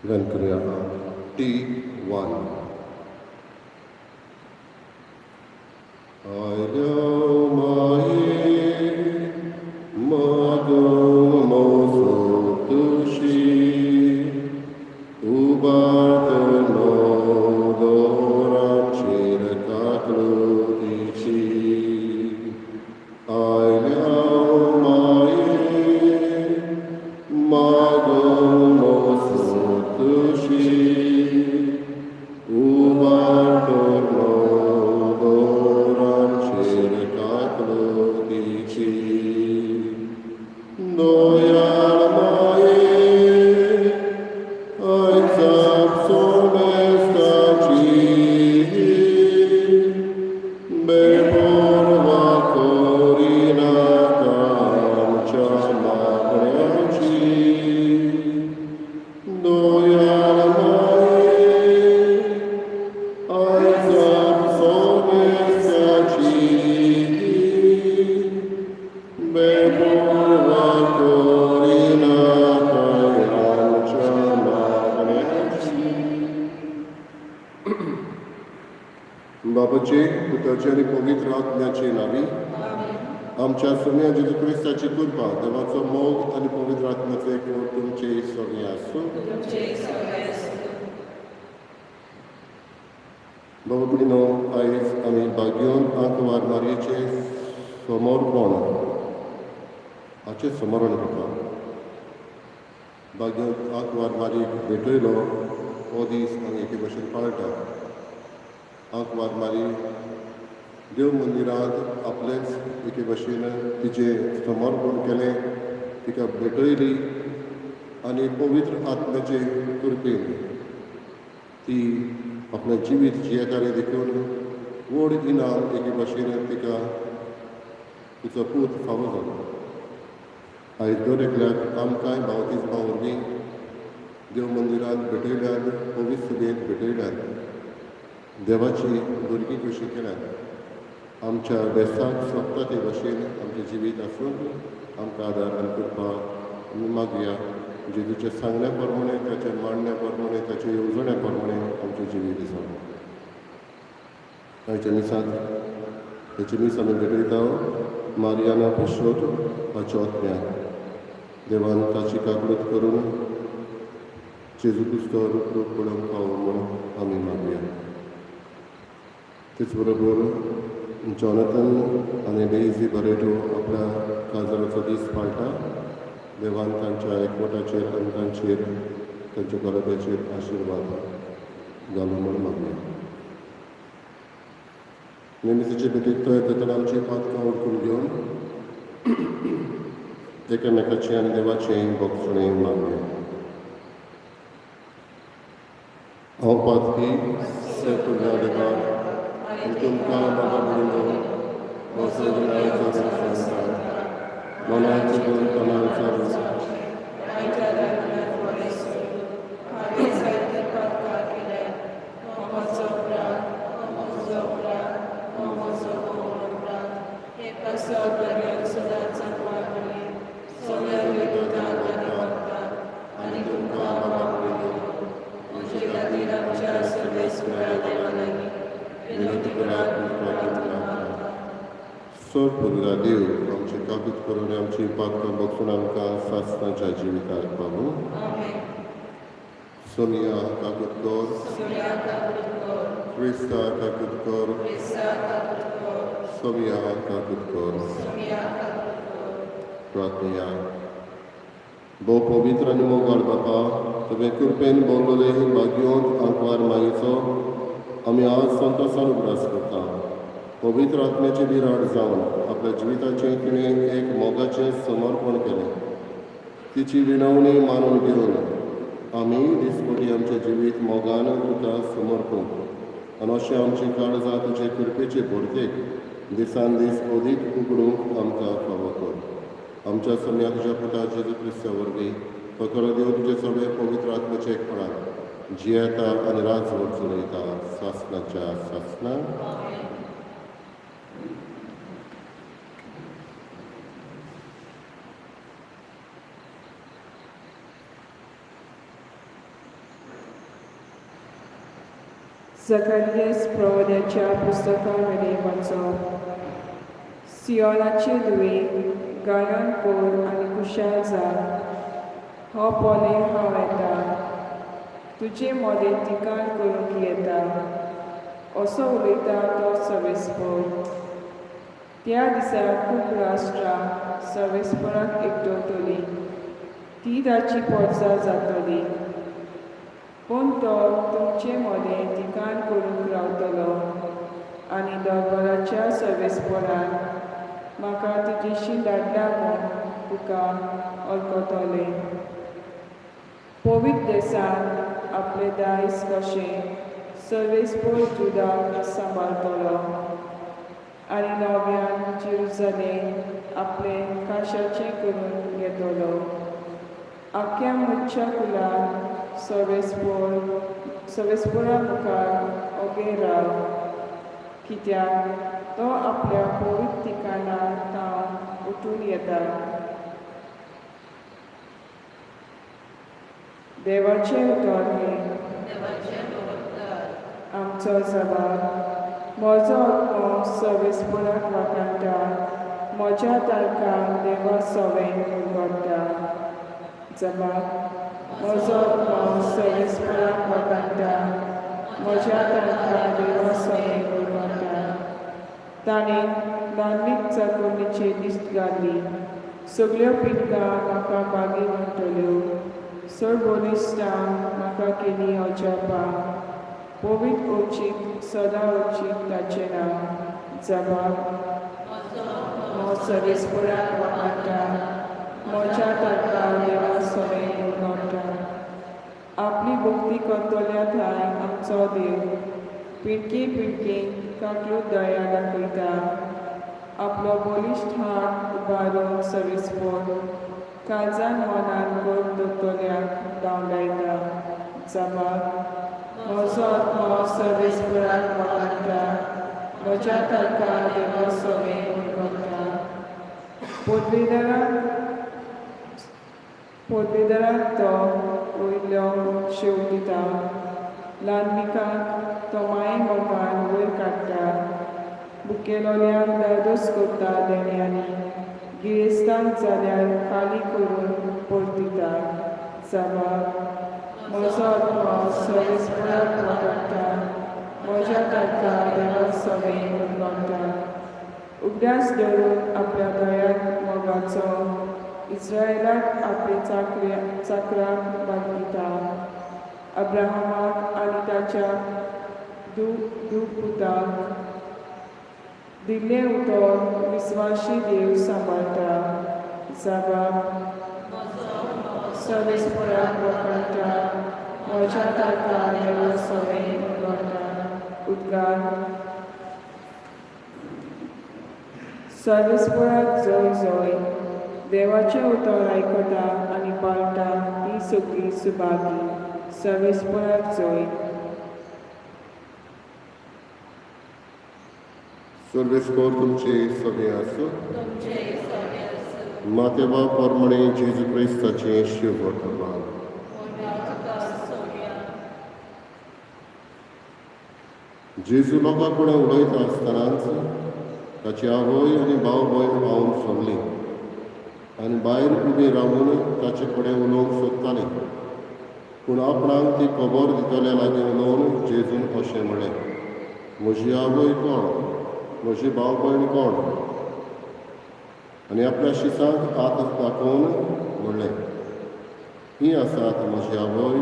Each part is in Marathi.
Venkriya T1. बाबाचे पुताचे आणि पवित्र आत्म्याचे नावी आमच्या सोम्या जेजू ख्रिस्ताची कृपा देवाचो मोग आणि पवित्र आत्म्याचो एकवट तुमचे सगळे आसूं. बाबा भयणीनो, आयज आमी भाग्योन आंकवार मारयेचे समर्पण हाचें स्मरण करता. भाग्योन आंकवार मारयेक भेटयलो हो दीस आमी एके भशेन पाळटा. आंकवार मारी देव मंदिरांत आपलेंच एके भशेन तिचें समर्पण केलें, तिका भेटयली आनी पवित्र आत्म्याचे कृपेन ती आपलें जिवीत जियेताली देखून व्हड इनाम एके भशेन तिका तिचो पूत फावो जालो. आयज दर एकल्याक आमकांय बावतिजमा वरवीं देव मंदिरांत भेटयल्यात, पवित्र सभेंत भेटयल्यात, देवाची भुरगीं कशीं केल्यात. आमच्या वेसाक सोंपता ते भशेन आमचें जिवीत आसून आमकां आदार आनी कृपा आमी मागया. जेजूच्या सांगण्या प्रमाणे, ताच्या मांडण्या प्रमाणे, ताच्या येवजण्या प्रमाणे आमचें जिवीत जावं. आयच्या मिसांत हेची मीस आमी भेटयता मारियाना पिशोट हाच्या आत्म्याक. देवान ताची काकूट करून जेजू क्रिस्तो रूप पळोवंक पावो म्हूण आमी मागया. तेच बरोबर जॉनथन आनी डेझी बरेटो आपल्या काजाराचो दीस पाळटा. देवान तांच्या एकवटाचेर आनी तांच्या गरबेचेर आशिर्वाद घालूं म्हूण मागया. नेमिसेचे भेटेक तयार जातना आमची पातकां ओळखून घेवन एकामेकाची आनी देवाचें भोगसणें मागया. हांव पातकी सेपुल्या देवाक तुमकां बाबा भयणीनो हो सगळ्यांचो संसार मनाचो दोन तनांचो सोड पुरला देव आमची काकूत करून आमची पातकां बगसून आमकां सासणाच्या जिविताक पावूं. सोनिया काकूत कर, क्रिस्ता काकूत कर, सोमिया काकूत कर. प्रार्थया. भोव पवित्र आनी मोगाळ बापा, तुवें कृपेन भोगलोले भाग्योंत आंकवार मायेचो आमी आज संतोशान उगडास करता. पवित्र आत्म्याचे विराड जावन आपल्या जिविताचें तिणें एक मोगाचें समर्पण केलें. तिची विणवणी मानून घेवन आमी दिसपटी आमचें जिवीत मोगान तुका समर्पूंक आनी अशें आमची काळजां तुजे कृपेचे भरतेक दिसान दीस अदीक उगडूंक आमकां फावो कर. आमच्या सोम्या तुज्या पुता जेजू क्रिस्ता वरवीं फकत देव तुजे सगळे पवित्र आत्म्याचे एकपणान जियेता आनी राजवट चलयता सासणाच्या सासणां. झकरियास प्रवद्याच्या पुस्तकावेले वाचप. सियोनाचे दुवे गायन कोर आनी खुशाल जा. हो पोले हांव येता, तुजे मोदे ठिकाण करूंक येता, असो उलयता तो सर्वेस्पर. त्या दिसा खूब राष्ट्रां सर्वेस्पराक एकवटली. ती ताची पोरसां जातली. पूण तो तुमचे मोदें ठिकाण करूंक रावतलो आनी दरबाराच्या सर्वेस्परान म्हाका तुजेशी धाडला म्हूण तुका वळखतले. पवित्र देसान आपले दायज कशें सर्वेस्पर जुदाक सांबाळतलो आनी नव्यान जेरुसलेम आपले काशाचें करून घेतलो. आख्या मुख्य कुलान सर्वेस्परा मुखार ओगे राव, कित्याक तो आपल्या पवित्र ठिकाणार थांब उठून येता. देवाचे उतर हे आमचो जबाब. म्हजो आत्मो सर्वेस्पराक वाखाणटा, म्हज्या तारखां देवा सवें उगडटा. जबाब. म्हजो आत्मो सर्वेस्पराक वाखाणटा, म्हज्या तारखां देवा सवें उगडटा. ताणें धार्मीक चाकोरणीचे लिस्ट घाली. सगळ्यो पिडकां म्हाका बागी म्हणटल्यो. चड बलिश्टां म्हाका केली अजापां. पवित्र ओचीत सदां ओचीत ताचें नांव. जबाब. हो सर्वेस्पराक वाखाणटा, म्हज्या तारखां देवा सवें उगडटा. आपली भक्ती करतल्या थंय आमचो देव पिडके पिडकेक काकलूत दया दाखयता. आपलो बलिश्ट हात उबारून सर्वेस्पर काळजान मनान गोड दोतोल्याक धांवडायता. जबाब. म्हजो आत्मो सर्वेस्पराक वाखाणटा, म्हज्या तारखां देवा सवें उगडटा. पदवीधराक तो वयलो शेव दिता. ल्हानविकाक तो माये मोगान वयर काडटा. बुकेलोल्यांक धादोस करता देण्यांनी. गिरेस्तांक जाल्यार खाली करून परतिता. जबाब. म्हजो आत्मो सर्वेस्पराक वाखाणटा, म्हज्या तारखां देवा सवें उगडटा. उगडास धरून आपल्या दयाक मोगाचो इस्रायलाक आपले चाकराक बांदिता. अब्राहमाक आनी ताच्या पुताक दिल्ले उतर विस्वाशी देव सांबाळटा. जबाब. सर्वेस्पराक वाखाणटा, म्हज्या तारखां देवा सवें उगडटा. उद्गार. सर्वेस्पराक जय जय. देवाचें उतर आयकता आनी पाळटा ती सगळीं सुभागी. सर्वेस्पराक जय. सर्वेस्पर तुमचे सगळे आसूं. मातेवा प्रमाणे जेजू क्रिस्ताचें शिव वर्तमान. जेजू लोकां कडेन उलयता आसतनाच ताची आवय आनी भाव भयण पावून सोडलीं आनी भायर उबी रावून ताचे कडेन उलोवंक सोदतालीं. पूण आपणाक ती खबर दितल्या लागीं उलोवन जेजून अशें म्हळें, म्हजी आवय कोण, म्हजी भाव भयण कोण? आनी आपल्या शिसांक हात दाखोवन म्हणलें, हीं आसात म्हजी आवय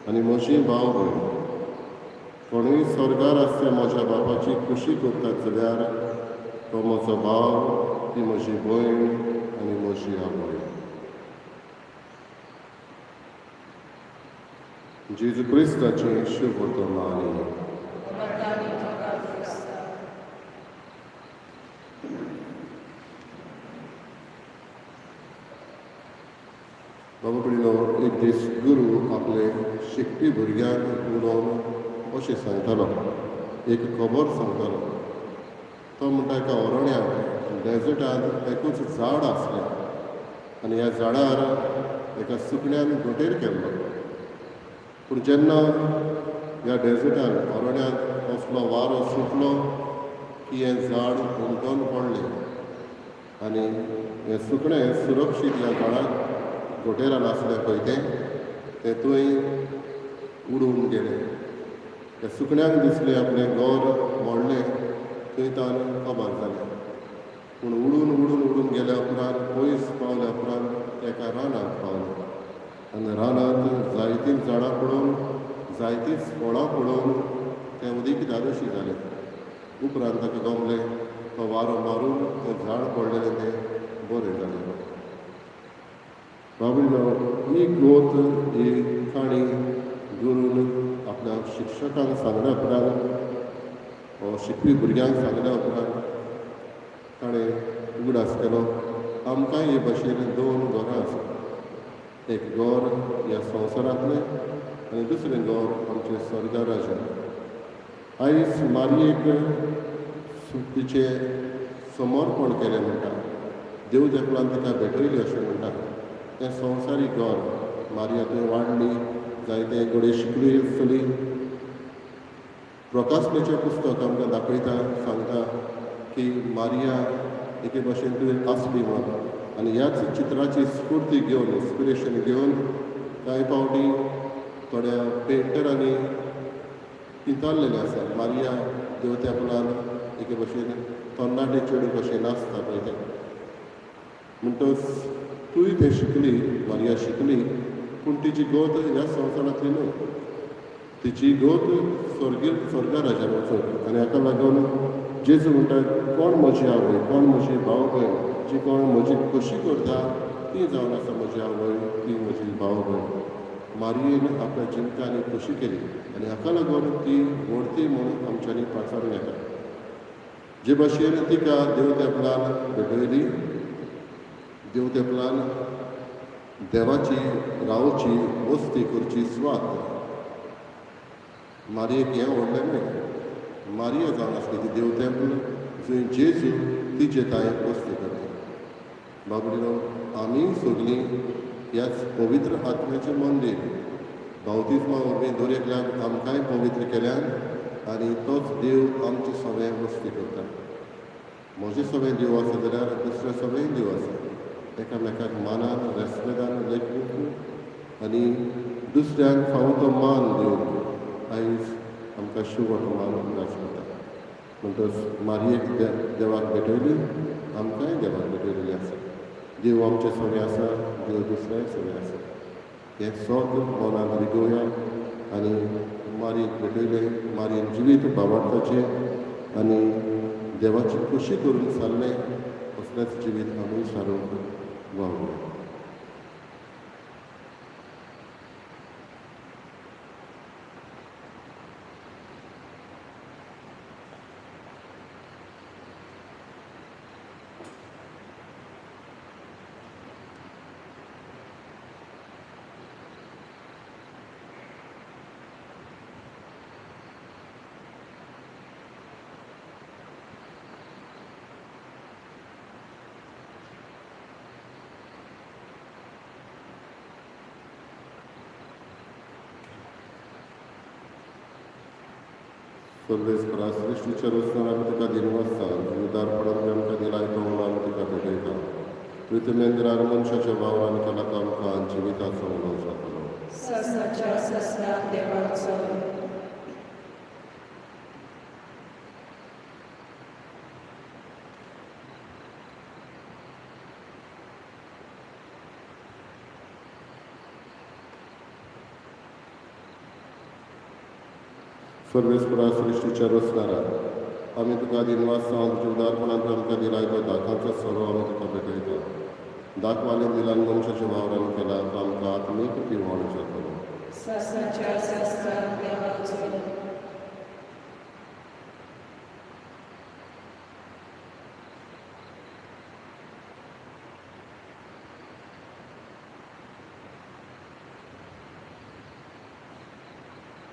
आनी म्हजी भाव भयण. कोणूय स्वर्गार आसल्या म्हज्या बापाची खुशी करतात जाल्यार तो म्हजो भाव, ती म्हजी भयण आनी म्हजी आवय. जेजू क्रिस्ताचें शुभ वर्तमान. बाबा कडेन एक दीस गुरू आपले शिकपी भुरग्यांक उलोवन अशें सांगतालो, एक खबर सांगतालो. तो म्हणटा एका अरण्यात डेजर्टांत एकूच झाड आसलें आनी ह्या झाडार एका सुकण्यान घोटेर केल्लो. पूण जेन्ना ह्या डेझर्टान अरण्यात असलो वारो सुटलो की हें झाड हुमटोन पडलें आनी हें सुकणें सुरक्षीत ह्या झाडाक घोटेरान आसलें पळय तें थंय उडून गेलें. त्या सुकण्याक दिसलें आपलें घर मोडलें थंय तान काबार जालें. पूण उडून उडून उडून गेल्या उपरांत पयस पावल्या उपरांत एका रानांत पावलें आनी रानांत जायतीं झाडां पळोवन जायतींच फळां पळोवन तें उदीक धादोशी जालें. उपरांत ताका गमलें तो वारो मारून तें झाड पडलेलें तें बरें जालें. बाबडीनो ही गोत ही काणी धरून आपल्या शिक्षकांक सांगल्या उपरांत शिकवी भुरग्यांक सांगल्या उपरांत ताणें उगडास केलो. आमकांय हे भाशेन 2 घरां आसात. एक घर ह्या संवसारांतलें आनी दुसरें घर आमचें स्वर्गा राज्यांत. आयज मारयेक तिचें समर्पण केलें म्हणटा, देव देवळान तिका भेटयली अशें म्हणटा. तें संवसारीक घर. मारया थंय वाडली, जायते कडेन शिकली आसतली. प्रकाशनेचें पुस्तक आमकां दाखयता, सांगता की मारया एके भाशेन थंय आसली म्हणून. आनी ह्याच चित्राची स्फूर्ती घेवन इन्स्पिरेशन घेवन कांय फावटी थोड्या पेंटरांनी पिंतारलेलें आसा. मारया देवत्यापणान एके भाशेन तरणाटे चेडू कशें नाचता पळय तें. म्हणटच तूंय तें शिकली, मारया शिकली, पूण तिची गोत ह्या संवसारांतली न्हय. तिची गोत स्वर्गा राज्यांत वचूंक. आनी हाका लागून जेजू म्हणटा, कोण म्हजी आवय, कोण म्हजी भाव भयण, जी कोण म्हजी खोशी करता ती जावन आसा म्हजी आवय, ती म्हजी भाव भयण. मारयेन आपल्या जिणकांनी खोशी केली आनी हाका लागून ती व्हडती म्हणून आमच्यांनी पाचारून येता. जे भाशेन तिका देव देवळान भेटयली, देव देवळान देवाची रावची वस्ती करची सुवात. मारयेक हें व्हडलें न्हय. मारया जावन आसली ती देव तेंपल जंय जेजू तिचे तायेन वस्ती करता. बाबडीनो आमी सगळीं ह्याच पवित्र आत्म्याचें मंदीर. बावतिजमा वरवीं दरेकल्याक आमकांय पवित्र केल्यान आनी तोच देव आमचे सगळें वस्ती करता. म्हजें सगळें देव आसा जाल्यार दुसरें सगळें देव आसा. एकामेकाक मानान रेस्पेदान लेखूंक आनी दुसऱ्यांक फावो तो मान दिवंक आयज आमकां शुभ मान उगडास करता. म्हणटच मारयेक देवाक भेटयली, आमकांय देवाक भेटयलेली आसा. देव आमचें सगळें आसा, देव दुसरेंय सगळें आसा. हें सगळें मनांत रिगोवया आनी मारयेक भेटयलें, मारयेन जिवीत भावार्थाचें आनी देवाची खोशी करून सारलें असलेंच जिवीत आमी सारूंक वावुया. सर्वेस्परा सृश्टीच्या रचनार आमी तुका दिनवासता, उदारपणान आमकां दिलाय तो म्हणून आमी तुका भेटयता. पृथ्वेंद्रार मनशाच्या वावरान केला तो आमकां जिविताचो उलो जातलो. सस्नाच्या सस्ना देवाचो. सर्वेस्परा सृश्टीच्या रचनारा आमी तुका दिनवासता उदारपणान आमकां दिलाय तो दाखांचो सोरो आमी तुका भेटयता. दाखवालें दिलान मनशाच्या वावरान केला तो आमकां आत्मीक पिवण जातलो. सस्नाच्या सस्ना देवाचो.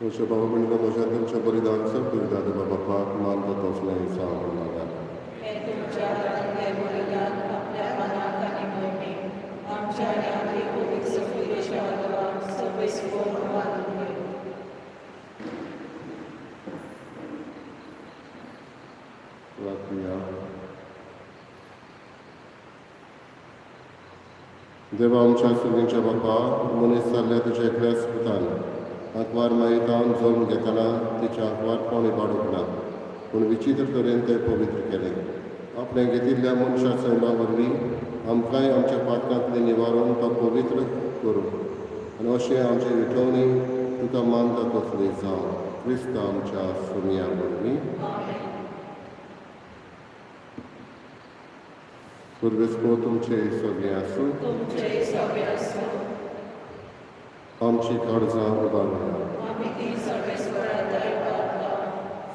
म्हज्या भाव भयणीनो, म्हज्या तुमच्या बलिदान सब बलिदान बापाक मानता तसलें सांग नाका. हे तुमच्या आनंदे बलिदान आपल्या मनाक आनी मोहीमेक आमच्या आनी आपली पवित्र सगळी देशावाला सगळे स्फोट मानून घेऊ. प्रार्थना. देवा आमच्या सगळ्यांच्या बापा मनीस जाल्ल्या तुज्या एकल्या स्पुतान आंकवार मायेतान जोडून घेतना तिच्या आंकवारपण इबाडूंक ना पूण विचित्र तरेन तें पवित्र केलें. आपणे घेतिल्ल्या मनशा सैमा वरवीं आमकांय आमच्या पातकांतलें निवारून तो पवित्र करूं आनी अशें आमचे विठोवणी तुका मानता तसली जावं क्रिस्त आमच्या सुमया वरवीं. स्वर्गस्पो तुमचे सगळे आसूं. आमची काळजां उबारूया.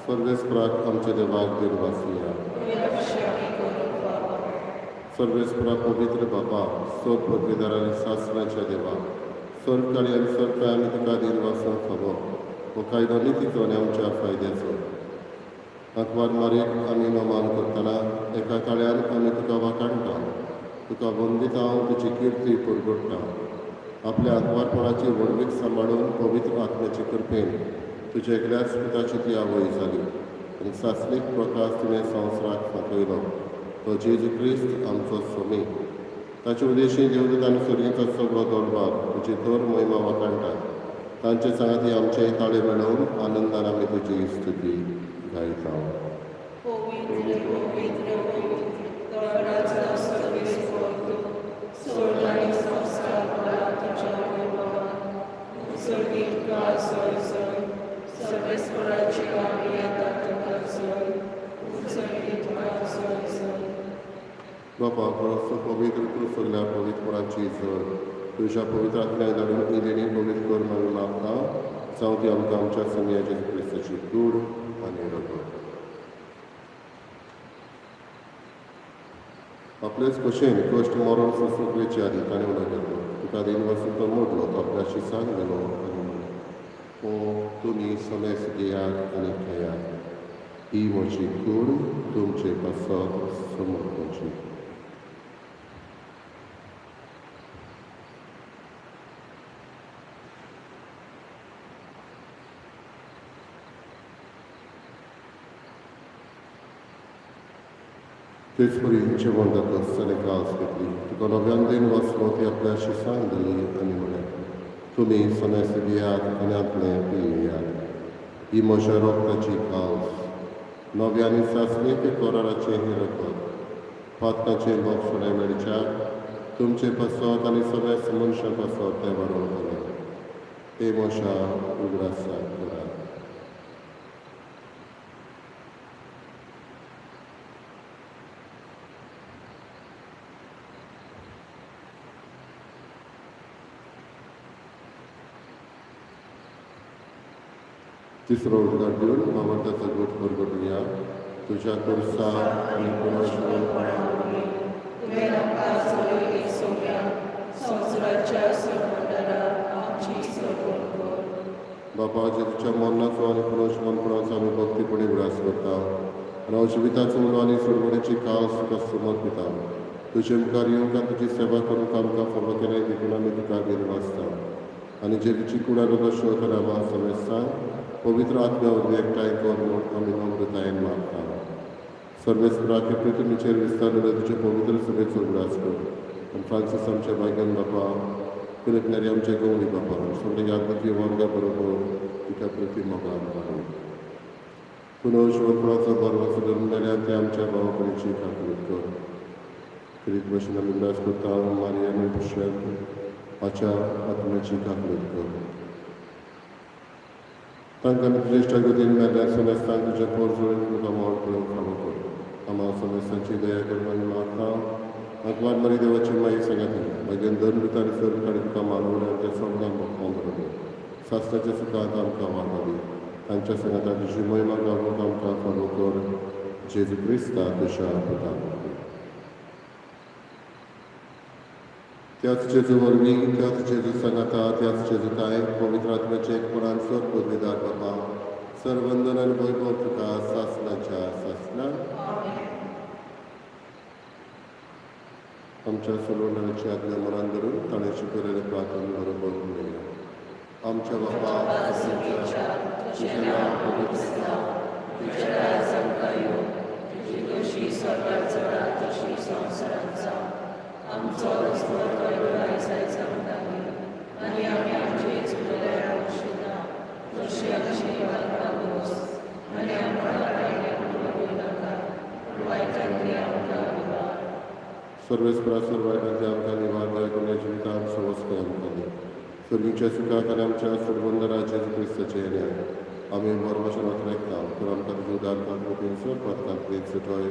स्वर्गस्पराक आमच्या देवाक देववासिया. सर्वेस्परा पवित्र बाबा सोद पदवीदार आनी सासणाच्या देवा सरकारी आनी सरकार आमी तुका दिन वाचून फावो हो कायदो नितीचो आनी आमच्या फायद्याचो. आंकवार मारेक आमी नमान करतना एका काळ्यान आमी तुका वाखाणटा तुका वंदिता तुजी किर्ती परगडटा. आपल्या आंकवारपणाची वडवीक सांबाळून पवित्र आत्म्याचे कृपेन तुज्या एकल्याच पुताची ती आवय जाली आनी सासणीक प्रकाश तुवें संवसाराक फाटयलो तो जेजू क्रिस्त आमचो सोमी. ताचे उद्देशी देवदूत आनी सर्गीचो सगळो दरबार तुजी दर महिमा वाखाणटा. तांचे सांगाती आमचे ताळे मेळोवन आनंदान आमी तुजी स्तुती गायता. बापा परस्पर पवित्र तूं सगळ्या पवित्रपणाची जड तुज्या पवित्र आत्म्याक धाडून इलेनी पवित्र कर म्हणून मागता जावं ती आमकां आमच्या समया जेजू क्रिस्ताची कूड आनी रगत. आपलेच कशेन कश्ट मरण सुसुकलेचे आदी ताणें उलयलो तुका दिन वचून तो मोडलो तो आपल्या शिसान गेलो आनी म्हणलो तुमी समेस घेयात आनी खेयात ही म्हजी कूड तुमचे पासत समोर तुमची. तेच परींचे वंदक सेनेकास घेतली तुका नव्यान दिन वचलो ती आपल्या शिसान दिली आनी म्हळें तुमी समेस घेयात आनी आपलें पियेयात ही म्हज्या रोगताची कावस. नव्यानी सासणीक कोराराचें हें रगत पातकाचें मोक्षणे मेळच्याक तुमचे पासत आनी सगळ्या मनशां पासत तें व्हरून घालें. ते म्हज्या उगडासाक करात. तिसरो उद्गार दिवन मावळताचो गोठ परगटुया तुज्या कोर्सा आनी बापा जेजूच्या मरणाचो आनी पुनर्जीवनपणाचो आमी भक्तीपणी विलास करता आनी अजिविताचो उलो आनी सोडवणेची कास तुका समर्पिता. तुजे मुखार येवंक तुजी सेवा करूंक आमकां फावो केलें देखून आमी तुका दिन वाचता आनी जेजूची कुडा रगत करामा समेस्तां पवित्र आत्म्या वरवीं एकठांय कर म्हूण आमी नम्रतायेन मागता. सर्वेस्पराचे पृथ्वीचेर विस्तारलेले तुजे पवित्र सभेचो उगडास कर आनी फ्रांसीस आमचे भाग्यन बापा फिलिपनेरी आमचे गवळी बापा सगळे यादकी वर्गा बरोबर तुका प्रती मोगान वाडूं. पुनर्जीवनपणाचो बरो सुदारलेल्या ते आमच्या भावपणीची खात्री कर. करीत भशेन आमी उगडास करता मारिया आनी पुश्याक हाच्या आत्म्याची खात्री कर. तांकां तुजे इश्टागतीन मेल्ल्या समेस्तांक तुजे पोरजोळीन तुका मोड पळोवंक फावो कर. आम्हा समेस्तांची दया करून आमी मागता आंकवार मारी देवाची माई सांगाती मागीर दंड आनी सरकारी तुका मानवल्या त्या सगळ्यांक मोखोन दवरली. सासणाच्या सुखांत आमकां वाडोली तांच्या सांगाता तुजी महिमा गावूंक आमकां फावो कर. जेजू क्रिस्ता तुज्या पुताक. त्याच जेजू वरवीं त्याच जेजू सांगाता त्याच जेजूताय पवित्र आत्म्याचे एकपणान सर पदवीदार बाबा सरवंदन आनी वैभव तुका सासणाच्या सासणा. आमच्या सोलोवणाची आज्ञा मनान धरून ताणें शिकयलेले प्रार्थना बरोबर उलया. आमच्या बापा तुजें नांव पवित्र सर्वेस्परा सर्वांकांचे आमकां निवार दयाकोण्या जिवितांत सवस्कर आमकां सर्वींच्या सुखाक आनी आमच्या सुडबंदरा जेजू क्रिस्ताचे येण्याक आमी बरोवशें वतरेकता तर आमकां तुज्या उदारताक मुखेल सर परताक प्रेत सटोय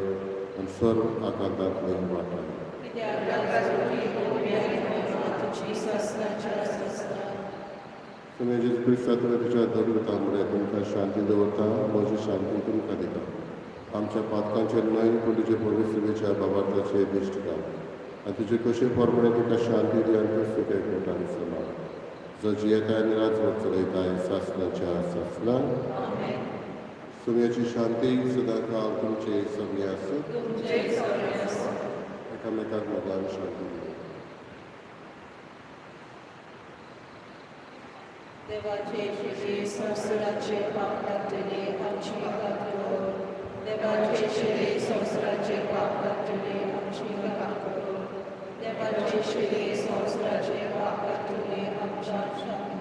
आनी सर्व आकांतांत न्ही वाटाय तुमी जेजू क्रिस्ता तुवें तुज्या दवरता म्हणल्यार तुमकां शांती दवरता म्हजी शांती तुमकां दिता आमच्या पातकांचेर न्हय पूण तुजे पवित्रतेच्या बाबार्थाचेर दिश्ट घाल आनी तुजे कशे प्रमाणे तुका शांती दी आनी तूं सुख एकवटान सांबाळ जो जियेताय आनी राजवट चलयताय सासणाच्या सासणान सुम्याची शांती सदांकाळ तुमचे सगळे आसत एकामेकाक मोगान शांती दी देवाचे श्री संवसाराचे पाप लागतले आमची काकरो देवाचे श्री संवसाराचे पाप लागतले आमची काकरो देवाचे श्री संवसाराचे पाप लागतले आमच्या शांती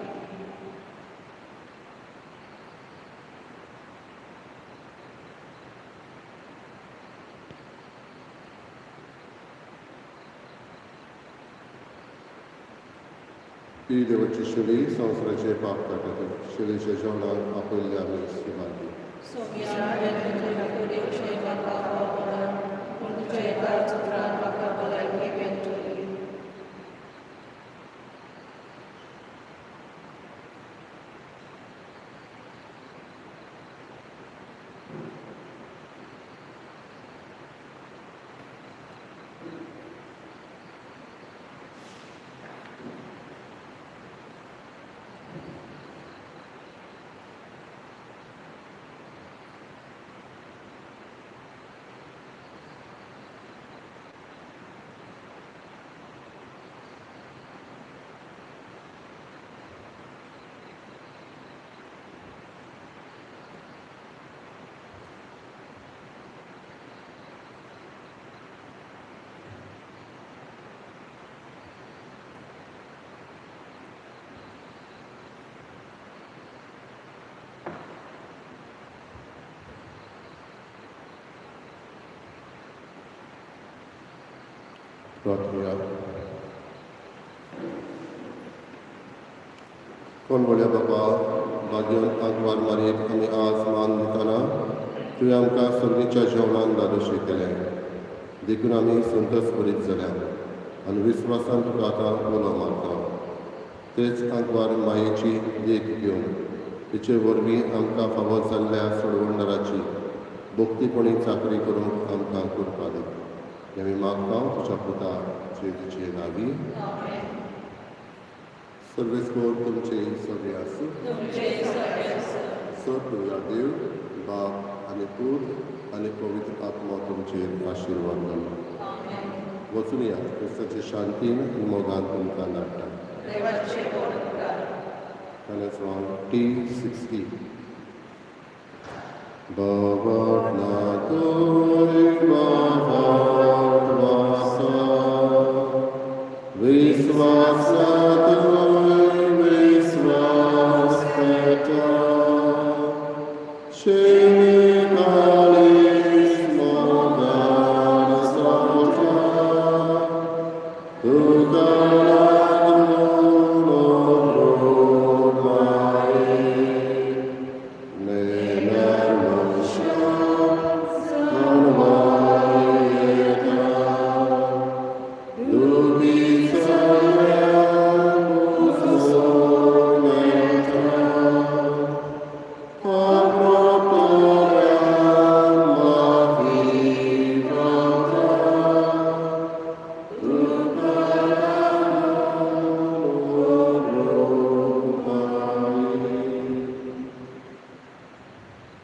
ती देवाची शिडी संवसाराचे पाप काडटात शिडीच्या जेवणाक आपयल्ले आमी सुवाती सोम्या तुझे म्हाका आवडना पूण तुजे एका चित्रान म्हाका भलायकी मेळटली प्रार्थना कोण बळ्या बाबा भाग्यवन आंकवार मारयेक आमी आज मान दिताना तुवें आमकां सर्वीच्या जेवणान दादोशी केलें देखून आमी संतोश भरीत जाल्या आनी विस्वासान तुका आतां उलो मारता तेच आंकवार मायेची देख घेवन तिचे वरवीं आमकां फावो जाल्ल्या सोडवणदाराची भोक्तीपणी चाकरी करूंक आमकां करपा दी आमी मागता तुज्या पुता जेजूचे नावी सर्वेस्पोर तुमचे सगळे आसूं सर तुझा देव बाप आनी पूत आनी पवित्र आत्मा तुमचेर आशिर्वाद घालो वचून या क्रिस्ताचे शांतीन आनी मोगान तुमकां धाडटा T60 Baba Nato